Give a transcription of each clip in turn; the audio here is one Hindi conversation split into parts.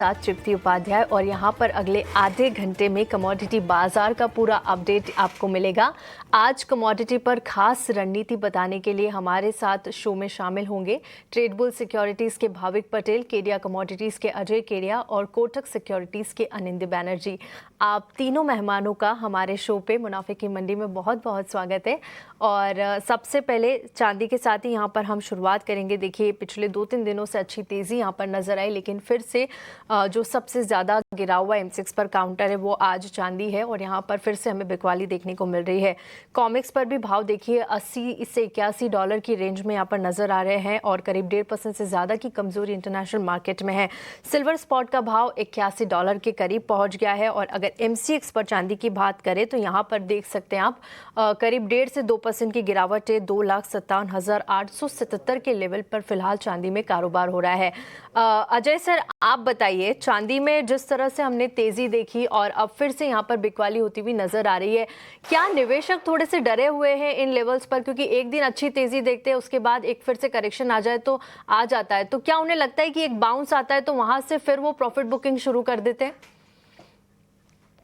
साथ तृप्ति उपाध्याय और यहाँ पर अगले आधे घंटे में कमोडिटी बाजार का पूरा अपडेट आपको मिलेगा। आज कमोडिटी पर खास रणनीति बताने के लिए हमारे साथ शो में शामिल होंगे ट्रेडबुल सिक्योरिटीज के भाविक पटेल, केडिया कमोडिटीज के अजय केडिया और कोटक सिक्योरिटीज के अनिंद्य बैनर्जी। आप तीनों मेहमानों का हमारे शो पे मुनाफे की मंडी में बहुत बहुत स्वागत है। और सबसे पहले चांदी के साथ ही यहाँ पर हम शुरुआत करेंगे। देखिए, पिछले 2-3 दिनों से अच्छी तेज़ी यहाँ पर नजर आई, लेकिन फिर से जो सबसे ज़्यादा गिरा हुआ M6 पर काउंटर है वो आज चांदी है और यहाँ पर फिर से हमें बिकवाली देखने को मिल रही है। कॉमिक्स पर भी भाव देखिए 80 से 81 डॉलर की रेंज में यहाँ पर नजर आ रहे हैं और करीब 1.5% से ज़्यादा की कमजोरी इंटरनेशनल मार्केट में है। सिल्वर स्पॉट का भाव 81 डॉलर के करीब पहुँच गया है और अगर MCX पर चांदी की बात करें तो यहाँ पर देख सकते हैं आप करीब 1.5 से 2% की गिरावट है। 2,57,877 के लेवल पर फिलहाल चांदी में कारोबार हो रहा है। अजय सर, आप बताइए, चांदी में जिस तरह से हमने तेजी देखी और अब फिर से यहाँ पर बिकवाली होती हुई नजर आ रही है, क्या निवेशक थोड़े से डरे हुए हैं इन लेवल्स पर? क्योंकि एक दिन अच्छी तेजी देखते हैं, उसके बाद एक फिर से करेक्शन आ जाए तो आ जाता है, तो क्या उन्हें लगता है कि एक बाउंस आता है तो वहां से फिर वो प्रॉफिट बुकिंग शुरू कर देते हैं?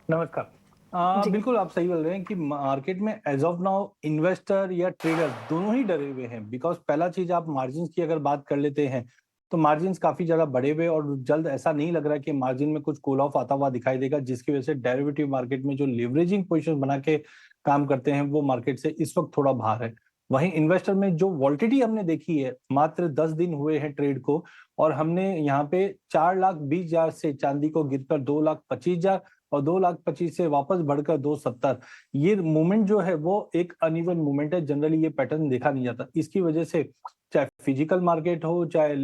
नमस्कार। बिल्कुल आप सही बोल रहे हैं कि मार्केट में एज ऑफ नाउ इन्वेस्टर या ट्रेडर दोनों ही डरे हुए हैं। बिकॉज पहला चीज, आप मार्जिन की अगर बात कर लेते हैं तो मार्जिन काफी ज्यादा बढ़े हुए और जल्द ऐसा नहीं लग रहा कि मार्जिन में कुछ कूल ऑफ आता हुआ दिखाई देगा, जिसकी वजह से डेरिवेटिव मार्केट में जो लिवरेजिंग पोजिशन बना के काम करते हैं वो मार्केट से इस वक्त थोड़ा बाहर है। वहीं इन्वेस्टर में जो वॉल्टिलिटी हमने देखी है, मात्र 10 दिन हुए हैं ट्रेड को और हमने यहाँ पे 4,20,000 से चांदी को गिरकर 2,25,000 और 2,25,000 से वापस बढ़कर 2,70, ये मूवमेंट जो है वो एक अनइवन मूवमेंट है। जनरली ये पैटर्न देखा नहीं जाता। इसकी वजह से चाहे फिजिकल मार्केट हो चाहे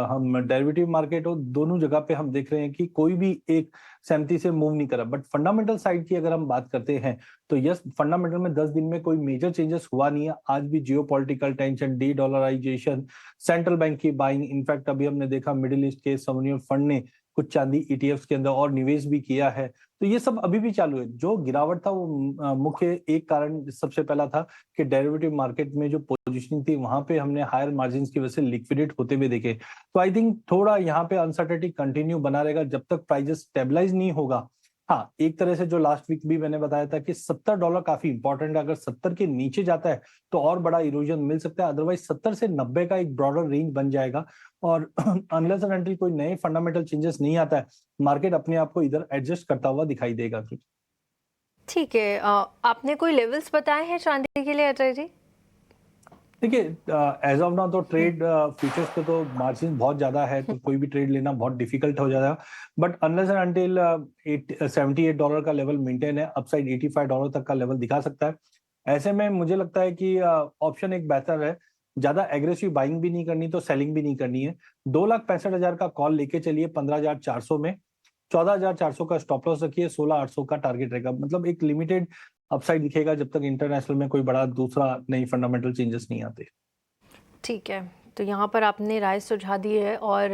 हम डेरिवेटिव मार्केट हो, दोनों जगह पे हम देख रहे हैं कि कोई भी एक सहमति से मूव नहीं करा। बट फंडामेंटल साइड की अगर हम बात करते हैं तो यस, फंडामेंटल में 10 दिन में कोई मेजर चेंजेस हुआ नहीं है। आज भी geopolitical tension, de dollarisation, central bank की बाइंग, इनफैक्ट अभी हमने देखा मिडिल ईस्ट के सोवरेन फंड ने कुछ चांदी ETFs के अंदर और निवेश भी किया है, तो ये सब अभी भी चालू है। जो गिरावट था वो मुख्य एक कारण सबसे पहला था कि डेरिवेटिव मार्केट में जो पोजीशनिंग थी वहां पे हमने हायर मार्जिन की वजह से लिक्विडेट होते हुए देखे। तो आई थिंक थोड़ा यहाँ पे अनसर्टेनिटी कंटिन्यू बना रहेगा जब तक प्राइजेस स्टेबलाइज नहीं होगा। हाँ, एक तरह से जो लास्ट वीक भी मैंने बताया था कि $70 काफी इंपॉर्टेंट है। अगर 70 के नीचे जाता है तो और बड़ा इरोजन मिल सकता है, अदरवाइज 70 से 90 का एक ब्रॉडर रेंज बन जाएगा। और अनलेस एंड अनटिल कोई नए फंडामेंटल चेंजेस नहीं आता है, मार्केट अपने आप को इधर एडजस्ट करता हुआ दिखाई देगा। ठीक है, आपने कोई लेवल्स बताए हैं चांदी के लिए अजय जी? देखिए, एज ऑफ नाउ तो ट्रेड फ्यूचर्स पे तो मार्जिन बहुत ज्यादा है, तो कोई भी ट्रेड लेना बहुत डिफिकल्ट हो जाएगा। बट अनलेस एंड अनटिल $78 का लेवल मेंटेन है, अपसाइड $85 तक का लेवल दिखा सकता है। ऐसे में मुझे लगता है कि ऑप्शन एक बेहतर है। ज्यादा एग्रेसिव बाइंग भी नहीं करनी तो सेलिंग भी नहीं करनी है। 2,65,000 का कॉल लेके चलिए 15,400 में, 14,400 का स्टॉप लॉस रखिए, 16,800 का टारगेट रहेगा। मतलब एक लिमिटेड अपसाइड दिखेगा जब तक इंटरनेशनल में कोई बड़ा दूसरा नई फंडामेंटल चेंजेस नहीं आते। ठीक है, तो यहाँ पर आपने राय सुझा दी है और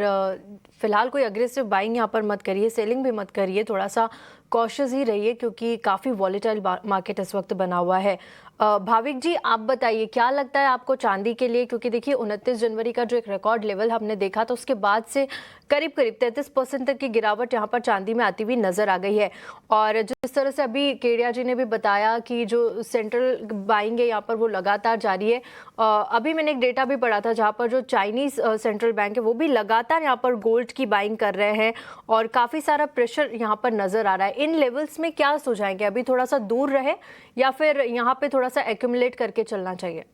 फिलहाल कोई अग्रेसिव बाइंग यहाँ पर मत करिए, सेलिंग भी मत करिए, थोड़ा सा कॉशियस ही रहिए क्योंकि काफ़ी वॉलेटाइल मार्केट इस वक्त बना हुआ है। भाविक जी, आप बताइए क्या लगता है आपको चांदी के लिए? क्योंकि देखिए 29 जनवरी का जो एक रिकॉर्ड लेवल हमने देखा तो उसके बाद से करीब 33% तक की गिरावट यहाँ पर चांदी में आती हुई नजर आ गई है। और जिस तरह से अभी केडिया जी ने भी बताया कि जो सेंट्रल बाइंग है यहाँ पर वो लगातार जारी है। अभी मैंने एक डेटा भी पढ़ा था जहाँ पर जो चाइनीज सेंट्रल बैंक है वो भी लगातार यहाँ पर गोल्ड की बाइंग कर रहे हैं और काफ़ी सारा प्रेशर यहाँ पर नजर आ रहा है। इन लेवल्स में क्या सुझाएंगे? अभी थोड़ा सा दूर रहे या फिर यहाँ पे थोड़ा सा एक्यूमुलेट करके चलना चाहिए?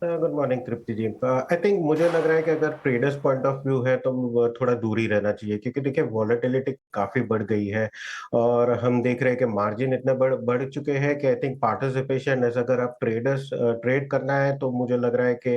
Good morning Tripti ji. I think मुझे लग रहा है कि अगर ट्रेडर्स पॉइंट ऑफ व्यू है तो थोड़ा दूर ही रहना चाहिए, क्योंकि देखिए वॉलेटिलिटी काफी बढ़ गई है और हम देख रहे हैं कि मार्जिन इतने बढ़ चुके हैं कि आई थिंक पार्टिसिपेशन एज अगर आप ट्रेडर्स ट्रेड करना है तो मुझे लग रहा है कि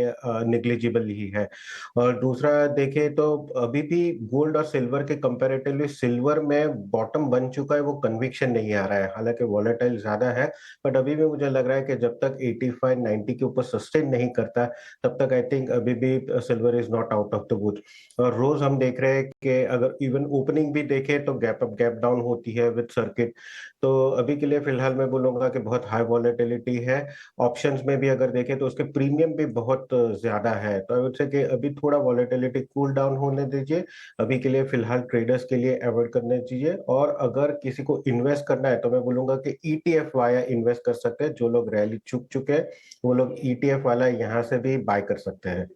निग्लिजिबल ही है। और दूसरा देखें तो अभी भी गोल्ड और सिल्वर के कंपेरेटिवली सिल्वर में बॉटम बन चुका है, वो कन्विक्शन नहीं आ रहा है। हालांकि वॉलेटाइल ज्यादा है बट अभी भी मुझे लग रहा है कि जब तक 85-90 के ऊपर सस्टेन नहीं करता, तब तक आई थिंक अभी भी silver is not out of the wood. और रोज हम देख रहे हैं कि अगर इवन ओपनिंग भी देखें तो गैप अप गैप डाउन होती है विद सर्किट। तो अभी के लिए फिलहाल मैं बोलूंगा कि बहुत हाई वॉलेटिलिटी है। ऑप्शंस में भी अगर देखें तो उसके प्रीमियम भी बहुत ज्यादा है, तो आई वुड से कि अभी थोड़ा वॉलेटिलिटी कूल डाउन होने दीजिए। अभी के लिए फिलहाल ट्रेडर्स के लिए अवॉइड करने दीजिए, और अगर किसी को इन्वेस्ट करना है तो मैं बोलूंगा कि ईटीएफ वाया इन्वेस्ट कर सकते हैं। जो लोग रैली चुक चुके हैं वो लोग ईटीएफ वाला यहाँ से भी बाय कर सकते हैं।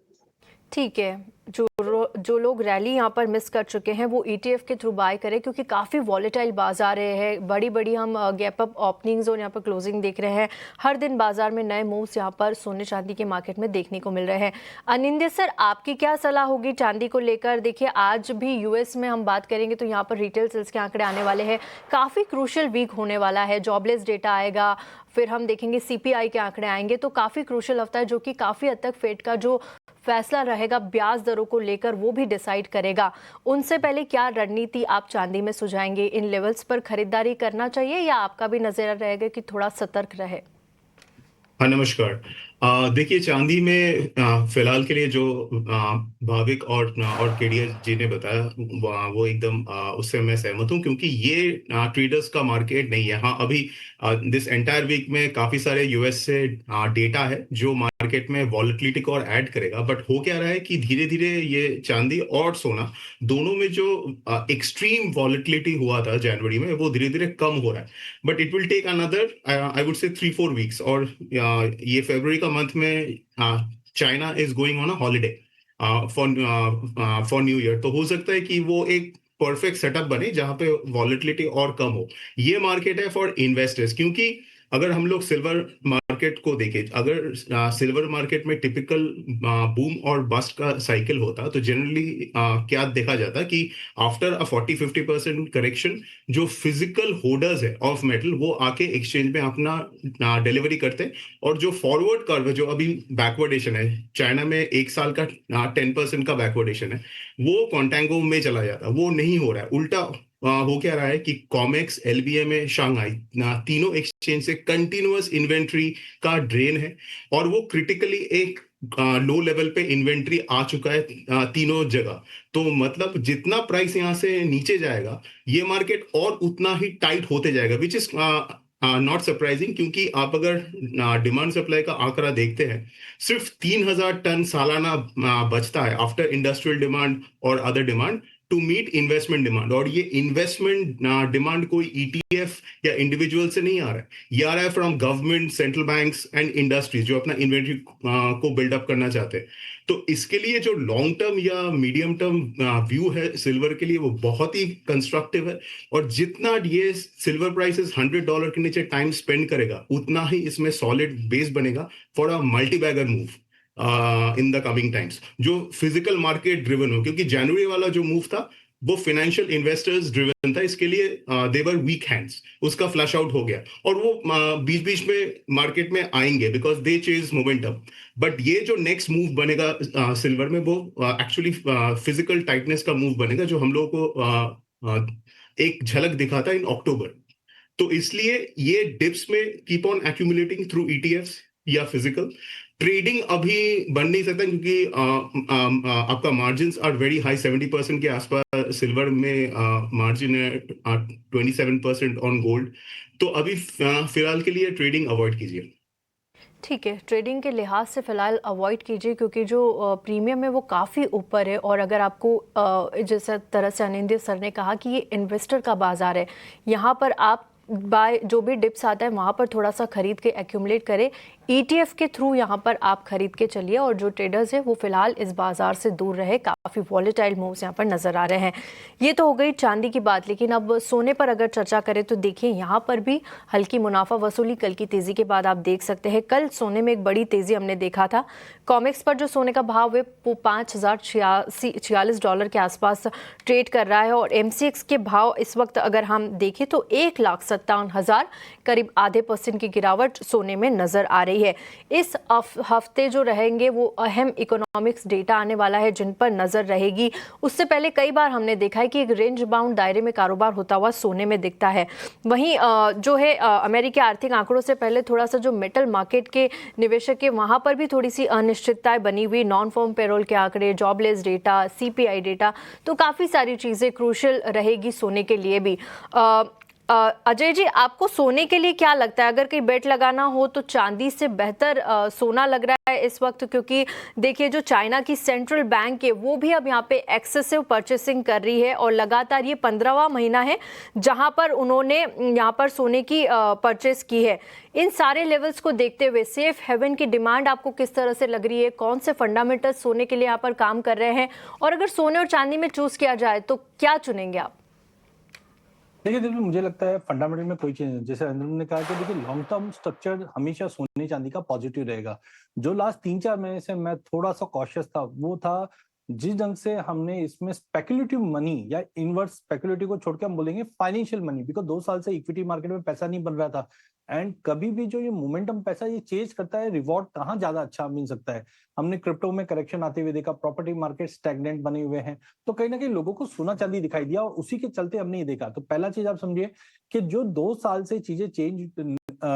ठीक है, जो लोग रैली यहाँ पर मिस कर चुके हैं वो ईटीएफ के थ्रू बाय करें, क्योंकि काफ़ी वॉलेटाइल बाजार है। बड़ी बड़ी हम गैप अप ओपनिंग्स और यहाँ पर क्लोजिंग देख रहे हैं। हर दिन बाजार में नए मूव्स यहाँ पर सोने चांदी के मार्केट में देखने को मिल रहे हैं। अनिंद्य सर, आपकी क्या सलाह होगी चांदी को लेकर? देखिए, आज भी यूएस में हम बात करेंगे तो यहाँ पर रिटेल सेल्स के आंकड़े आने वाले हैं। काफ़ी क्रूशल वीक होने वाला है। जॉबलेस डेटा आएगा, फिर हम देखेंगे सीपीआई के आंकड़े आएंगे। तो काफ़ी क्रूशल हफ्ता है, जो कि काफ़ी हद तक फेड का जो फैसला रहेगा ब्याज दरों को लेकर वो भी डिसाइड करेगा। उनसे पहले क्या रणनीति आप चांदी में सुझाएंगे? इन लेवल्स पर खरीदारी करना चाहिए या आपका भी नजरिया रहेगा कि थोड़ा सतर्क रहे? हाँ, नमस्कार। देखिए, चांदी में फिलहाल के लिए जो भाविक और केडिया जी ने बताया वो एकदम उससे मैं सहमत हूँ, क्योंकि ये ट्रेडर्स का मार्केट नहीं है। हाँ, अभी दिस एंटायर वीक में काफी सारे यूएस से डेटा है जो मार्केट में वॉलेटिलिटी को और ऐड करेगा। बट हो क्या रहा है कि धीरे धीरे ये चांदी और सोना दोनों में जो एक्सट्रीम वॉलेटिलिटी हुआ था जनवरी में, वो धीरे धीरे कम हो रहा है। But it will take another I would say 3-4 weeks. और ये फरवरी का मंथ में China is going on a holiday for new year. तो हो सकता है कि वो एक परफेक्ट सेटअप बने जहां पे वॉलेटिलिटी और कम हो। ये मार्केट है फॉर इन्वेस्टर्स, क्योंकि अगर हम लोग सिल्वर मार्केट को देखें, अगर सिल्वर मार्केट में टिपिकल बूम और बस्ट का साइकिल होता तो जनरली क्या देखा जाता कि आफ्टर अ 40-50% करेक्शन जो फिजिकल होल्डर्स है ऑफ मेटल वो आके एक्सचेंज में अपना डिलीवरी करते, और जो फॉरवर्ड कर्व जो अभी बैकवर्डेशन है चाइना में 1 साल का 10% का बैकवर्डेशन है, वो कॉन्टेंगो में चला जाता। वो नहीं हो रहा है, उल्टा हो क्या रहा है कि कॉमेक्स, एलबीएमए, शांघाई तीनों एक्सचेंज से कंटिन्यूअस इन्वेंट्री का ड्रेन है, और वो क्रिटिकली एक लो लेवल पे इन्वेंट्री आ चुका है तीनों जगह। तो मतलब जितना प्राइस यहाँ से नीचे जाएगा ये मार्केट और उतना ही टाइट होते जाएगा, विच इज नॉट सरप्राइजिंग, क्योंकि आप अगर डिमांड सप्लाई का आंकड़ा देखते हैं, सिर्फ 3000 टन सालाना बचता है आफ्टर इंडस्ट्रियल डिमांड और other demand to meet investment demand. और ये इन्वेस्टमेंट डिमांड कोई ईटीएफ या इंडिविजुअल से नहीं आ रहा है, ये आ रहा है from government, central banks and industries जो अपना इन्वेंट्री को बिल्डअप करना चाहते हैं। तो इसके लिए जो लॉन्ग टर्म या मीडियम टर्म व्यू है सिल्वर के लिए वो बहुत ही कंस्ट्रक्टिव है। और जितना ये सिल्वर प्राइसेस $100 के नीचे टाइम स्पेंड करेगा, उतना ही इसमें सॉलिड बेस बनेगा for a multi bagger move in the coming times, जो फिजिकल मार्केट ड्रिवन हो। क्योंकि जनवरी वाला जो मूव था वो फाइनेंशियल इन्वेस्टर्स ड्रिवन था, इसके लिए दे वर वीक हैंड्स, उसका फ्लश आउट हो गया, और वो बीच बीच में मार्केट में आएंगे because they chase momentum. But ये जो नेक्स्ट मूव बनेगा सिल्वर में, वो एक्चुअली फिजिकल टाइटनेस का मूव बनेगा, जो हम लोगों को एक झलक दिखाता इन अक्टूबर। तो इसलिए ये डिप्स में keep on accumulating through ETFs या फिजिकल ट्रेडिंग अभी बन नहीं सकता, क्योंकि आपका मार्जिन आर वेरी हाई। 70% के आसपास सिल्वर में मार्जिन है, 27% ऑन गोल्ड। तो अभी फिलहाल के लिए ट्रेडिंग अवॉइड कीजिए। ठीक है, ट्रेडिंग के लिहाज से फ़िलहाल अवॉइड कीजिए, क्योंकि जो प्रीमियम है वो काफ़ी ऊपर है। और अगर आपको जिस तरह से अनिंद्य सर ने कहा कि ये इन्वेस्टर का बाज़ार है, यहाँ पर आप बाय जो भी डिप्स आता है वहाँ पर थोड़ा सा खरीद के एक्यूमुलेट करें। ईटीएफ के थ्रू यहाँ पर आप खरीद के चलिए, और जो ट्रेडर्स हैं वो फिलहाल इस बाज़ार से दूर रहे। काफ़ी वॉलेटाइल मूव्स यहाँ पर नज़र आ रहे हैं। ये तो हो गई चांदी की बात, लेकिन अब सोने पर अगर चर्चा करें तो देखिए यहाँ पर भी हल्की मुनाफा वसूली कल की तेज़ी के बाद आप देख सकते हैं। कल सोने में एक बड़ी तेज़ी हमने देखा था। कॉमेक्स पर जो सोने का भाव है वो $5046 के आसपास ट्रेड कर रहा है, और एमसीएक्स के भाव इस वक्त अगर हम देखें तो 1,70,000 57,000, करीब आधे % की गिरावट सोने में नजर आ रही है। इस हफ्ते जो रहेंगे वो अहम इकोनॉमिक्स डेटा आने वाला है जिन पर नजर रहेगी। उससे पहले कई बार हमने देखा है कि एक रेंज बाउंड दायरे में कारोबार होता हुआ सोने में दिखता है। वहीं जो है अमेरिकी आर्थिक आंकड़ों से पहले थोड़ा सा जो मेटल मार्केट के निवेशक है वहां पर भी थोड़ी सी अनिश्चितताएं बनी हुई, नॉन फॉर्म पेरोल के आंकड़े, जॉबलेस डेटा, CPI डेटा, तो काफी सारी चीजें क्रूशियल रहेगी सोने के लिए भी। अजय जी, आपको सोने के लिए क्या लगता है? अगर कहीं बेट लगाना हो तो चांदी से बेहतर सोना लग रहा है इस वक्त, क्योंकि देखिए जो चाइना की सेंट्रल बैंक है वो भी अब यहाँ पे एक्सेसिव परचेसिंग कर रही है और लगातार ये 15वां महीना है जहां पर उन्होंने यहाँ पर सोने की परचेस की है। इन सारे लेवल्स को देखते हुए सेफ हेवन की डिमांड आपको किस तरह से लग रही है? कौन से फंडामेंटल्स सोने के लिए यहाँ पर काम कर रहे हैं? और अगर सोने और चांदी में चूज किया जाए तो क्या चुनेंगे आप? देखिए दिल, मुझे लगता है फंडामेंटल में कोई चेंज नहीं। जैसे अंदर ने कहा कि देखिए लॉन्ग टर्म स्ट्रक्चर हमेशा सोने चांदी का पॉजिटिव रहेगा। जो लास्ट 3-4 महीने से मैं थोड़ा सा कॉशियस था वो था जिस ढंग से हमने इसमें स्पेकुलेटिव मनी या इनवर्स स्पेकुलेटिव को छोड़ के हम बोलेंगे फाइनेंशियल मनी, बिकॉज 2 साल से इक्विटी मार्केट में पैसा नहीं बन रहा था। एंड कभी भी जो ये मोमेंटम पैसा ये चेंज करता है, रिवॉर्ड कहाँ ज्यादा अच्छा मिल सकता है। हमने क्रिप्टो में करेक्शन आते हुए देखा, प्रॉपर्टी मार्केट स्टैग्नेंट बने हुए हैं, तो कहीं ना कहीं लोगों को सोना चांदी दिखाई दिया और उसी के चलते हमने ये देखा। तो पहला चीज आप समझिए कि जो 2 साल से चीजें चेंज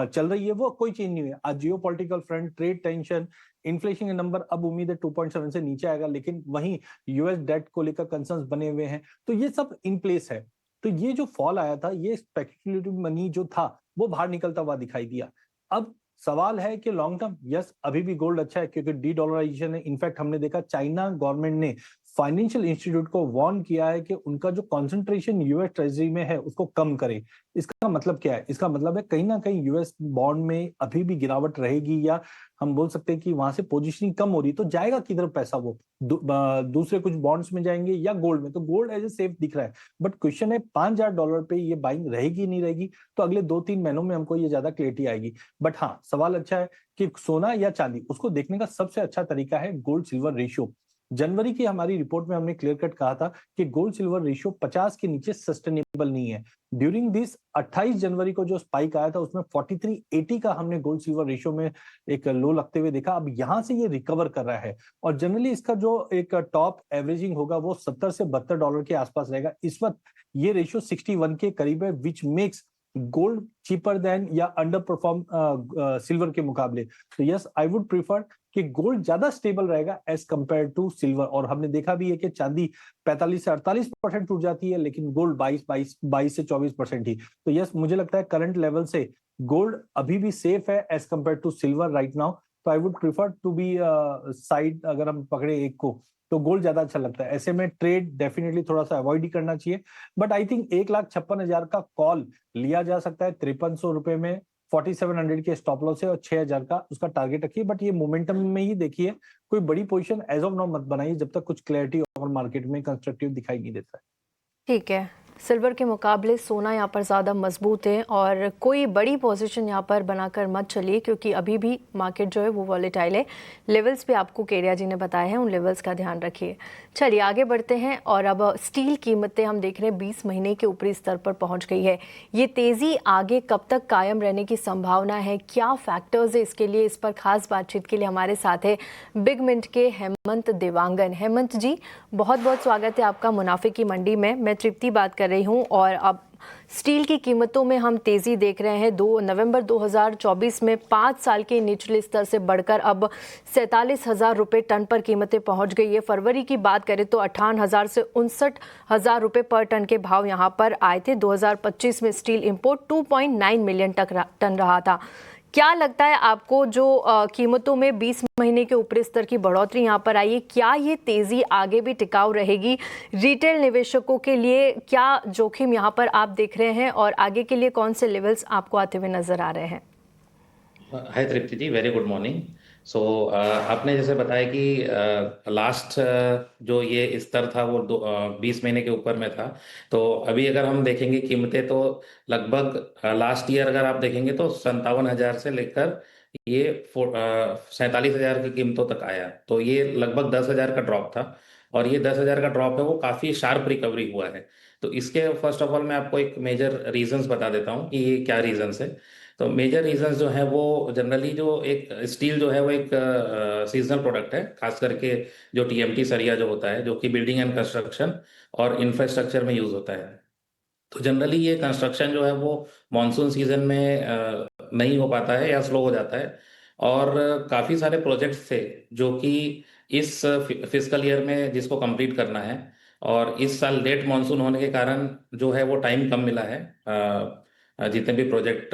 चल रही है वो कोई चेंज नहीं हुई है। आज जियो political front, trade tension, inflation के नंबर अब उम्मीद है 2.7 से नीचे आएगा, लेकिन वहीं यूएस डेट को लेकर कंसर्न्स बने हुए हैं, तो ये सब इन प्लेस है। तो ये जो फॉल आया था, ये स्पेकुलेटिव मनी जो था वो बाहर निकलता हुआ दिखाई दिया। अब सवाल है कि लॉन्ग टर्म, यस अभी भी गोल्ड अच्छा है क्योंकि डी डॉलराइजेशन है। इनफैक्ट हमने देखा चाइना गवर्नमेंट ने फाइनेंशियल इंस्टीट्यूट को वार्न किया है कि उनका जो कंसंट्रेशन यूएस ट्रेजरी में है उसको कम करे। इसका मतलब क्या है? इसका मतलब है कहीं ना कहीं यूएस बॉन्ड में अभी भी गिरावट रहेगी, या हम बोल सकते हैं कि वहां से पोजीशनिंग कम हो रही, तो जाएगा किधर पैसा? वो दूसरे कुछ बॉन्ड्स में जाएंगे या गोल्ड में? तो गोल्ड एज ए सेफ दिख रहा है, बट क्वेश्चन है $5,000 पे ये बाइंग रहेगी नहीं रहेगी, तो अगले 2-3 महीनों में हमको ये ज्यादा क्लियरिटी आएगी। बट हाँ, सवाल अच्छा है कि सोना या चांदी, उसको देखने का सबसे अच्छा तरीका है गोल्ड सिल्वर रेशियो। जनवरी की हमारी रिपोर्ट में हमने क्लियर कट कहा था कि गोल्ड सिल्वर रेशियो 50 के नीचे सस्टेनेबल नहीं है। ड्यूरिंग दिस 28 जनवरी को जो स्पाइक आया था उसमें 4380 का हमने गोल्ड सिल्वर रेशियो में एक लो लगते हुए देखा। अब यहां से ये रिकवर कर रहा है और जनरली इसका जो एक टॉप एवरेजिंग होगा वो $70 से $72 के आसपास रहेगा। इस वक्त ये रेशियो 61 के करीब है, which makes gold cheaper than या अंडर परफॉर्म सिल्वर के मुकाबले। तो यस, आई वुड प्रीफर कि गोल्ड ज्यादा स्टेबल रहेगा एज कंपेयर टू सिल्वर। और हमने देखा भी है कि चांदी 45 से 48% टूट जाती है, लेकिन गोल्ड 22 से 24% ही। तो यस, मुझे लगता है करंट लेवल से गोल्ड अभी भी सेफ है as compare to silver right now. तो I would prefer to be side, अगर हम पकड़े एक को तो गोल्ड ज्यादा अच्छा लगता है। ऐसे में ट्रेड डेफिनेटली थोड़ा सा अवॉइड ही करना चाहिए। बट आई थिंक 1,56,000 का कॉल लिया जा सकता है 5300 रुपए में, 4700 के स्टॉप लॉस है और 6000 का उसका टारगेट रखिए। बट ये मोमेंटम में ही देखिए, कोई बड़ी पोजीशन एज ऑफ नाउ मत बनाइए जब तक कुछ क्लैरिटी और मार्केट में कंस्ट्रक्टिव दिखाई नहीं देता है। ठीक है, सिल्वर के मुकाबले सोना यहाँ पर ज़्यादा मजबूत है और कोई बड़ी पोजीशन यहाँ पर बनाकर मत चलिए क्योंकि अभी भी मार्केट जो है वो वॉलेटाइल है। लेवल्स पे आपको केरिया जी ने बताए हैं, उन लेवल्स का ध्यान रखिए। चलिए आगे बढ़ते हैं और अब स्टील कीमतें हम देख रहे हैं 20 महीने के ऊपरी स्तर पर पहुँच गई है। ये तेज़ी आगे कब तक कायम रहने की संभावना है? क्या फैक्टर्स है इसके लिए? इस पर खास बातचीत के लिए हमारे साथ है बिग मिंट के हेमंत देवांगन। हेमंत जी, बहुत बहुत स्वागत है आपका मुनाफे की मंडी में। मैं तृप्ति बात कर रही हूं और अब स्टील की कीमतों में हम तेजी देख रहे हैं। 2 नवंबर 2024 में 5 साल के निचले स्तर से बढ़कर अब 47,000 रुपये टन पर कीमतें पहुंच गई है। फरवरी की बात करें तो 58,000 से 59,000 रुपये पर टन के भाव यहां पर आए थे। 2025 में स्टील इंपोर्ट 2.9 मिलियन टन रहा था। क्या लगता है आपको, जो कीमतों में 20 महीने के ऊपरी स्तर की बढ़ोतरी यहाँ पर आई है, क्या ये तेजी आगे भी टिकाऊ रहेगी? रिटेल निवेशकों के लिए क्या जोखिम यहाँ पर आप देख रहे हैं और आगे के लिए कौन से लेवल्स आपको आते हुए नजर आ रहे हैं? हाय तृप्ति जी, वेरी गुड मॉर्निंग। सो आपने जैसे बताया कि लास्ट जो ये स्तर था वो 20 महीने के ऊपर में था। तो अभी अगर हम देखेंगे कीमतें तो लगभग लास्ट ईयर अगर आप देखेंगे तो 57,000 से लेकर ये 47,000 की कीमतों तक आया। तो ये लगभग 10,000 का ड्रॉप था। और ये 10,000 का ड्रॉप है वो काफ़ी शार्प रिकवरी हुआ है। तो इसके फर्स्ट ऑफ ऑल मैं आपको एक मेजर रीजंस बता देता हूँ कि ये क्या रीजंस है। तो मेजर रीजंस जो है वो जनरली जो एक स्टील जो है वो एक सीजनल प्रोडक्ट है, खास करके जो टीएमटी सरिया जो होता है, जो कि बिल्डिंग एंड कंस्ट्रक्शन और इंफ्रास्ट्रक्चर में यूज होता है। तो जनरली ये कंस्ट्रक्शन जो है वो मॉनसून सीजन में नहीं हो पाता है या स्लो हो जाता है। और काफ़ी सारे प्रोजेक्ट्स थे जो कि इस फिजिकल ईयर में जिसको कंप्लीट करना है, और इस साल लेट मॉनसून होने के कारण जो है वो टाइम कम मिला है जितने भी प्रोजेक्ट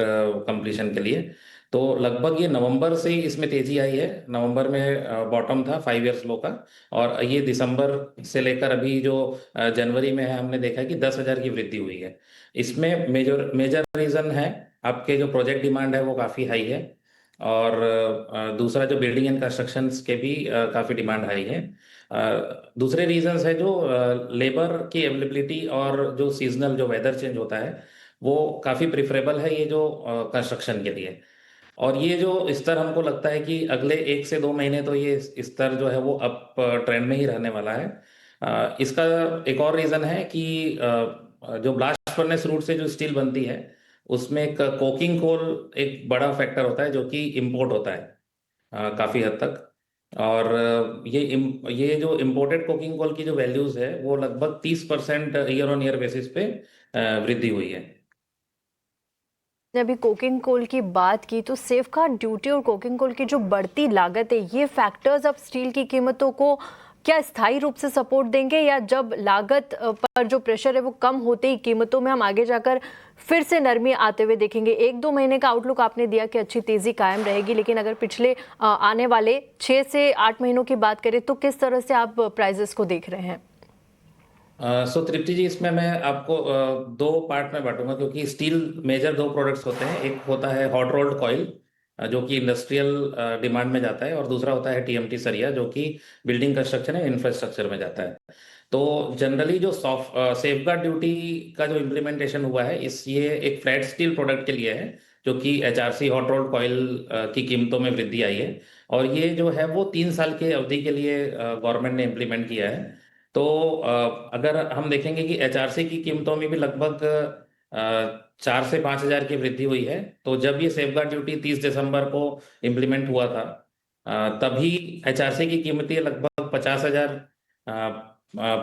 कंप्लीशन के लिए। तो लगभग ये नवंबर से ही इसमें तेजी आई है। नवंबर में बॉटम था 5 ईयर्स लो का, और ये दिसंबर से लेकर अभी जो जनवरी में है हमने देखा है कि 10,000 की वृद्धि हुई है। इसमें मेजर मेजर रीजन है आपके जो प्रोजेक्ट डिमांड है वो काफ़ी हाई है, और दूसरा जो बिल्डिंग एंड कंस्ट्रक्शन के भी काफ़ी डिमांड हाई है। दूसरे रीजंस है जो लेबर की अवेलेबिलिटी और जो सीजनल जो वेदर चेंज होता है वो काफ़ी प्रिफरेबल है ये जो कंस्ट्रक्शन के लिए। और ये जो स्तर हमको लगता है कि अगले 1 से 2 महीने तो ये स्तर जो है वो अप ट्रेंड में ही रहने वाला है। इसका एक और रीज़न है कि जो ब्लास्ट फर्नेस रूट से जो स्टील बनती है उसमें एक कोकिंग कोल एक बड़ा फैक्टर होता है जो कि इम्पोर्ट होता है काफ़ी हद तक। और ये जो इम्पोर्टेड कोकिंग कोल की जो वैल्यूज़ है वो लगभग 30% ईयर ऑन ईयर बेसिस पे वृद्धि हुई है। ने अभी कोकिंग कोल की बात की तो सेफगार्ड ड्यूटी और कोकिंग कोल की जो बढ़ती लागत है, ये फैक्टर्स अब स्टील की कीमतों को क्या स्थायी रूप से सपोर्ट देंगे, या जब लागत पर जो प्रेशर है वो कम होते ही कीमतों में हम आगे जाकर फिर से नरमी आते हुए देखेंगे? 1-2 महीने का आउटलुक आपने दिया कि अच्छी तेजी कायम रहेगी, लेकिन अगर पिछले आने वाले 6 से 8 महीनों की बात करें तो किस तरह से आप प्राइजेस को देख रहे हैं? सो तृप्ति जी, इसमें मैं आपको दो पार्ट में बांटूंगा, क्योंकि स्टील मेजर दो प्रोडक्ट्स होते हैं। एक होता है हॉट रोल्ड कॉइल जो कि इंडस्ट्रियल डिमांड में जाता है, और दूसरा होता है टीएमटी सरिया जो कि बिल्डिंग कंस्ट्रक्शन है, इंफ्रास्ट्रक्चर में जाता है। तो जनरली जो सेफगार्ड ड्यूटी का जो इम्प्लीमेंटेशन हुआ है इस ये एक फ्लैट स्टील प्रोडक्ट के लिए है, जो कि एचआरसी हॉट रोल्ड कॉइल की कीमतों में वृद्धि आई है। और ये जो है वो 3 साल की अवधि के लिए गवर्नमेंट ने इम्प्लीमेंट किया है। तो अगर हम देखेंगे कि एचआरसी की कीमतों में भी लगभग 4 से 5 हज़ार की वृद्धि हुई है। तो जब ये सेफगार्ड ड्यूटी 30 दिसंबर को इम्प्लीमेंट हुआ था तभी एचआरसी की कीमतें लगभग 50,000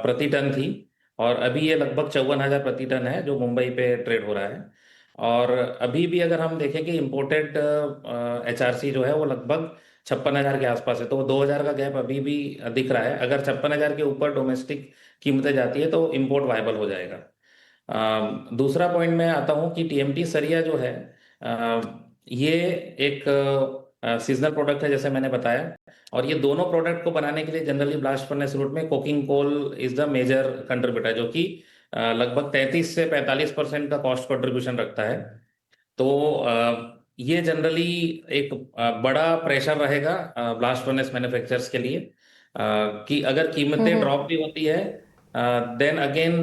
प्रति टन थी, और अभी ये लगभग 54,000 प्रति टन है जो मुंबई पे ट्रेड हो रहा है। और अभी भी अगर हम देखें कि इम्पोर्टेड एचआरसी जो है वो लगभग 56,000 के आसपास है। तो 2,000 का गैप अभी भी दिख रहा है। अगर 56,000 के ऊपर डोमेस्टिक कीमतें जाती है तो इंपोर्ट वायबल हो जाएगा। दूसरा पॉइंट मैं आता हूँ कि टीएमटी सरिया जो है ये एक सीजनल प्रोडक्ट है जैसे मैंने बताया, और ये दोनों प्रोडक्ट को बनाने के लिए जनरली ब्लास्ट फर्नेस रूट में coking coal is the major contributor, जो कि लगभग 33 से 45% का कॉस्ट कंट्रीब्यूशन रखता है। तो ये जनरली एक बड़ा प्रेशर रहेगा ब्लास्ट फर्नेस मैन्युफैक्चरर्स के लिए कि अगर कीमतें ड्रॉप भी होती है देन अगेन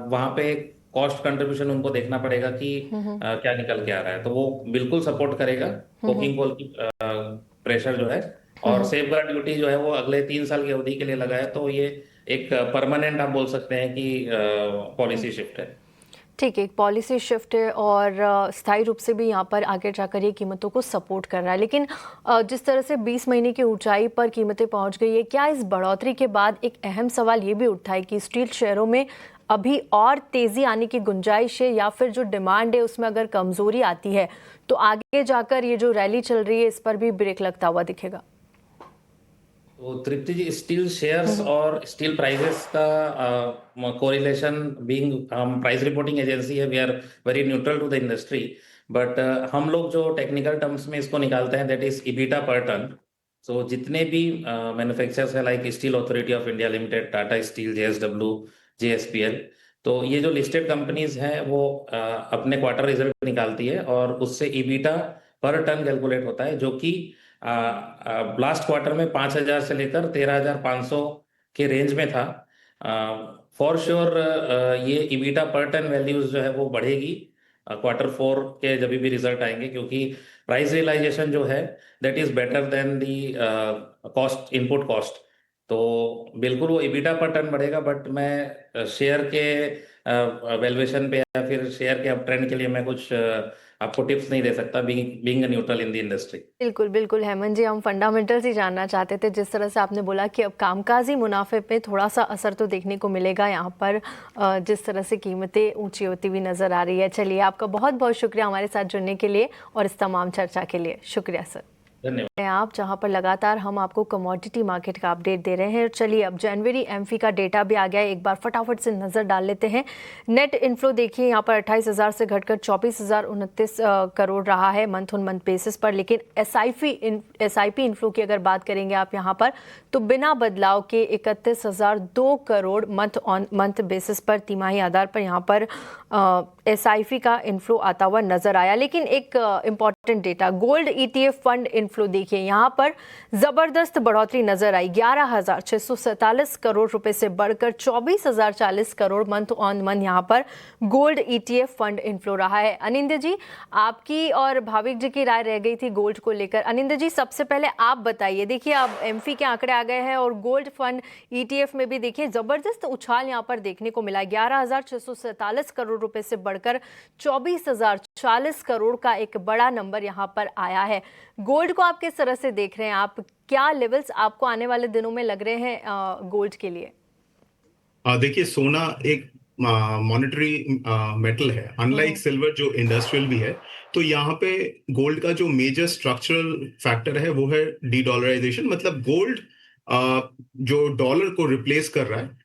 वहाँ पे कॉस्ट कंट्रीब्यूशन उनको देखना पड़ेगा कि क्या निकल के आ रहा है। तो वो बिल्कुल सपोर्ट करेगा कोकिंग कोल की प्रेशर जो है। और सेफगार्ड ड्यूटी जो है वो अगले 3 साल की अवधि के लिए लगा है। तो ये एक परमानेंट आप बोल सकते हैं कि पॉलिसी शिफ्ट है। ठीक है, एक पॉलिसी शिफ्ट है और स्थायी रूप से भी यहाँ पर आगे जाकर ये कीमतों को सपोर्ट कर रहा है। लेकिन जिस तरह से 20 महीने की ऊंचाई पर कीमतें पहुँच गई है, क्या इस बढ़ोतरी के बाद एक अहम सवाल ये भी उठता है कि स्टील शेयरों में अभी और तेज़ी आने की गुंजाइश है, या फिर जो डिमांड है उसमें अगर कमज़ोरी आती है तो आगे जाकर ये जो रैली चल रही है इस पर भी ब्रेक लगता हुआ दिखेगा? तो तृप्ति जी, स्टील शेयर्स और स्टील प्राइसेस का कोरिलेशन, बीइंग हम प्राइस रिपोर्टिंग एजेंसी है, we are very neutral to the industry. But हम लोग जो टेक्निकल टर्म्स में इसको निकालते हैं that is EBITDA per tonne. So जितने भी मैन्युफैक्चरर्स है लाइक स्टील अथॉरिटी ऑफ इंडिया लिमिटेड, टाटा स्टील, जेएसडब्ल्यू, जेएसपीएल, तो ये जो लिस्टेड कंपनीज हैं वो अपने क्वार्टर रिजल्ट निकालती है और उससे इबिटा पर टन कैलकुलेट होता है, जो कि लास्ट क्वार्टर में 5,000 से लेकर 13,500 के रेंज में था। फॉर श्योर ये इबिटा पर टन वैल्यूज जो है वो बढ़ेगी Q4 के जब भी रिजल्ट आएंगे, क्योंकि प्राइस रियलाइजेशन जो है that is better than the cost, input cost. तो बिल्कुल वो EBITDA पर टन बढ़ेगा, बट मैं शेयर के वैल्यूएशन पे या फिर शेयर के अप ट्रेंड के लिए मैं कुछ आपको टिप्स नहीं दे सकता, being neutral in the industry. बिल्कुल बिल्कुल हेमंत जी, हम फंडामेंटल्स ही जानना चाहते थे। जिस तरह से आपने बोला कि अब कामकाजी मुनाफे पे थोड़ा सा असर तो देखने को मिलेगा यहाँ पर, जिस तरह से कीमतें ऊंची होती हुई नज़र आ रही है। चलिए, आपका बहुत बहुत शुक्रिया हमारे साथ जुड़ने के लिए और इस तमाम चर्चा के लिए। शुक्रिया सर। धन्यवाद। आप जहां पर लगातार हम आपको कमोडिटी मार्केट का अपडेट दे रहे हैं। चलिए, अब जनवरी एमफी का डेटा भी आ गया है, एक बार फटाफट से नज़र डाल लेते हैं। नेट इनफ्लो देखिए यहाँ पर 28,000 से घटकर 24,029 करोड़ रहा है मंथ ऑन मंथ बेसिस पर। लेकिन एसआईपी इनफ्लो की अगर बात करेंगे आप यहाँ पर, तो बिना बदलाव के 31,002 crore month on month basis पर तिमाही आधार पर यहाँ पर एसआईपी का इनफ्लो आता हुआ नजर आया। लेकिन एक important data, gold ETF fund inflow देखिए यहाँ पर जबरदस्त बढ़ोतरी नजर आई। 11,647 करोड़ रुपए से बढ़कर 24,040 करोड़ मंथ ऑन मंथ यहाँ पर गोल्ड ईटीएफ फंड इनफ्लो रहा है। अनिंद्य जी, आपकी और भाविक जी की राय रह गई थी गोल्ड को लेकर। अनिंद्य जी, सबसे पहले आप बताइए। देखिए, अब एमफी के आंकड़े आ गए हैं और गोल्ड फंड ईटीएफ में भी देखिए जबरदस्त उछाल यहाँ पर देखने को मिला। 11,647 करोड़ रुपए से बढ़कर 24,040 करोड़ का एक बड़ा नंबर यहाँ पर आया है। गोल्ड को आप किस तरह से देख रहे हैं? आप क्या लेवल्स आपको आने वाले दिनों में लग रहे हैं गोल्ड के लिए? देखिए, सोना एक मॉनेटरी मेटल है, अनलाइक सिल्वर जो इंडस्ट्रियल भी है। तो यहाँ पे गोल्ड का जो मेजर स्ट्रक्चरल फैक्टर है वो है डी डॉलराइजेशन। मतलब गोल्ड जो डॉलर को रिप्लेस कर रहा है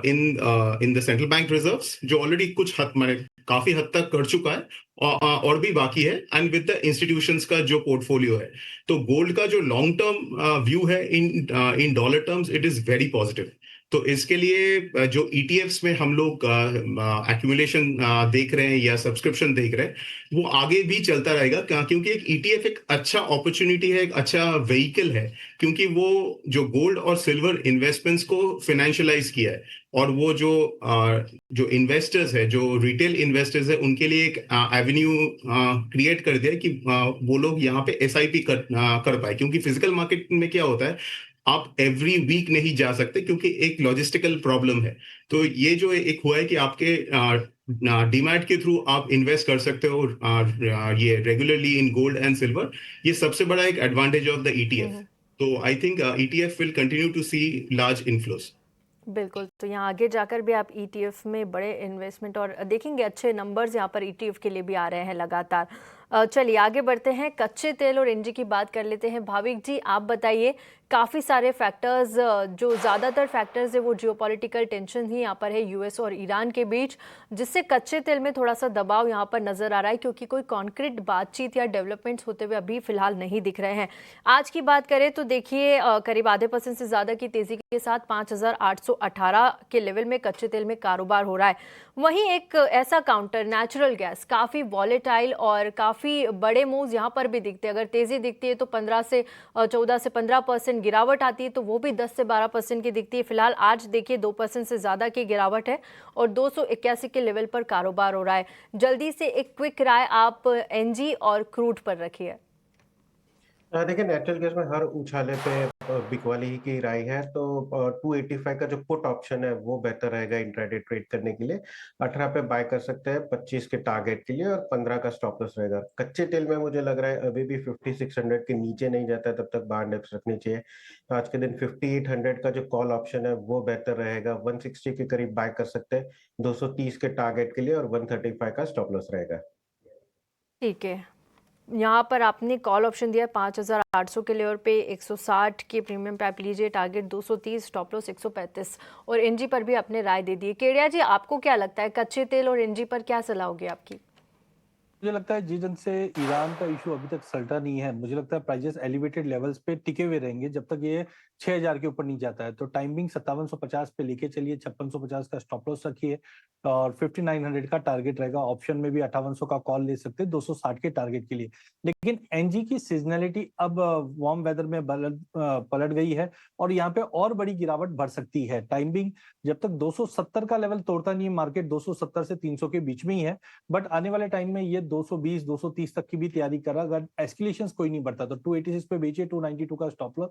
in the central bank reserves, जो ऑलरेडी कुछ हद माने काफी हद तक कर चुका है और भी बाकी है, एंड विद द इंस्टीट्यूशंस का जो पोर्टफोलियो है। तो गोल्ड का जो लॉन्ग टर्म व्यू है in dollar terms, it is very positive. तो इसके लिए जो ईटीएफ्स में हम लोग एक्यूमुलेशन देख रहे हैं या सब्सक्रिप्शन देख रहे हैं, वो आगे भी चलता रहेगा। क्योंकि एक ईटीएफ एक अच्छा अपॉर्चुनिटी है, एक अच्छा व्हीकल है, क्योंकि वो जो गोल्ड और सिल्वर इन्वेस्टमेंट्स को फाइनेंशियलाइज किया है। और वो जो इन्वेस्टर्स है, जो रिटेल इन्वेस्टर्स है, उनके लिए एक एवेन्यू क्रिएट कर दिया कि वो लोग यहाँ पे एसआईपी कर पाए। क्योंकि फिजिकल मार्केट में क्या होता है, आप एवरी वीक नहीं जा सकते क्योंकि एक लॉजिस्टिकल प्रॉब्लम है। तो ये जो एक हुआ है कि आपके डीमैट के थ्रू आप इन्वेस्ट कर सकते हो ये regularly in gold and silver, ये सबसे बड़ा एक एडवांटेज ऑफ द ईटीएफ। तो I think ETF will continue to see large inflows. बिल्कुल, तो यहाँ आगे जाकर भी आप ईटीएफ में बड़े इन्वेस्टमेंट और देखेंगे अच्छे नंबर्स यहाँ पर ईटीएफ के लिए भी आ रहे हैं लगातार। चलिए आगे बढ़ते हैं, कच्चे तेल और एनजी की बात कर लेते हैं। भाविक जी, आप बताइए, काफ़ी सारे फैक्टर्स, जो ज़्यादातर फैक्टर्स है वो जियोपॉलिटिकल टेंशन ही यहाँ पर है यूएस और ईरान के बीच, जिससे कच्चे तेल में थोड़ा सा दबाव यहाँ पर नज़र आ रहा है, क्योंकि कोई कॉन्क्रीट बातचीत या डेवलपमेंट्स होते हुए अभी फिलहाल नहीं दिख रहे हैं। आज की बात करें तो देखिए करीब आधे % से ज़्यादा की तेज़ी के साथ 5,818 के लेवल में कच्चे तेल में कारोबार हो रहा है। वहीं एक ऐसा काउंटर नेचुरल गैस काफ़ी वॉलेटाइल और काफ़ी बड़े मूव्स यहाँ पर भी दिखते हैं। अगर तेज़ी दिखती है तो 14 से 15% गिरावट आती है, तो वो भी 10 से 12% की दिखती है। फिलहाल आज देखिए 2% से ज़्यादा की गिरावट है और 281 के लेवल पर कारोबार हो रहा है। जल्दी से एक क्विक राय आप एनजी और क्रूड पर रखिए। देखिए, नेचुरल गैस में हर उछाले पे बिकवाली ही की राय है। तो 285 का जो पुट ऑप्शन है वो बेहतर रहेगा इंट्राडे ट्रेड करने के लिए। 18 पे बाय कर सकते हैं 25 के टारगेट के लिए, और 15 का स्टॉप लॉस रहेगा। कच्चे तेल में मुझे लग रहा है अभी भी 5600 के नीचे नहीं जाता है तब तक बाहर डेप्स रखनी चाहिए। तो आज के दिन 5800 का जो कॉल ऑप्शन है वो बेहतर रहेगा। 160 के करीब बाय कर सकते हैं 230 के टारगेट के लिए, और 135 का स्टॉप लॉस रहेगा। ठीक है, यहाँ पर आपने कॉल ऑप्शन दिया 5,800 के लेवल पे 160 के प्रीमियम पे आप लीजिए, टारगेट 230, स्टॉप लॉस 135, और एनजी पर भी आपने राय दे दी। केडिया जी, आपको क्या लगता है कच्चे तेल और एनजी पर क्या सलाह होगी आपकी? मुझे लगता है जिस दिन से ईरान का इशू अभी तक सलटा नहीं है, मुझे लगता है प्राइजेस एलिवेटेड लेवल्स पे टिके हुए रहेंगे जब तक ये 6,000 के ऊपर नहीं जाता है। तो टाइमिंग 5750 पे लेके चलिए, 5650 का स्टॉप लॉस रखिए, और 5900 का टारगेट रहेगा। ऑप्शन में भी 5800 का कॉल ले सकते हैं 260 के टारगेट के लिए। लेकिन एनजी की सीजनैलिटी अब वार्म वेदर में पलट गई है और यहाँ पे और बड़ी गिरावट बढ़ सकती है। टाइमिंग जब तक 270 का लेवल तोड़ता नहीं है मार्केट, 270 से 300 के बीच में ही है, बट आने वाले टाइम में ये 220 230 तक की भी तैयारी करा, अगर एस्केलेशन कोई नहीं बढ़ता तो 286 पे बेचिए, 292 का स्टॉप लॉस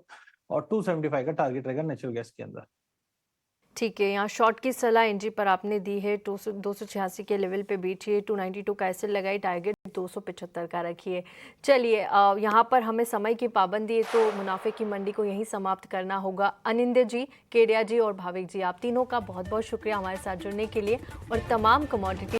और 275 का टारगेट रहेगा नेचुरल गैस के अंदर। ठीक है, यहाँ शॉर्ट की सलाह एनजी पर आपने दी है। 286 के लेवल पे बेचिए, 292 का ऐसे लगाई, टारगेट 275 का रखिए। चलिए, यहाँ पर हमें समय की पाबंदी है तो मुनाफे की मंडी को यहीं समाप्त करना होगा। अनिंद्य जी, केडिया जी और भाविक जी, आप तीनों का बहुत बहुत शुक्रिया हमारे साथ जुड़ने के लिए और तमाम कमोडिटी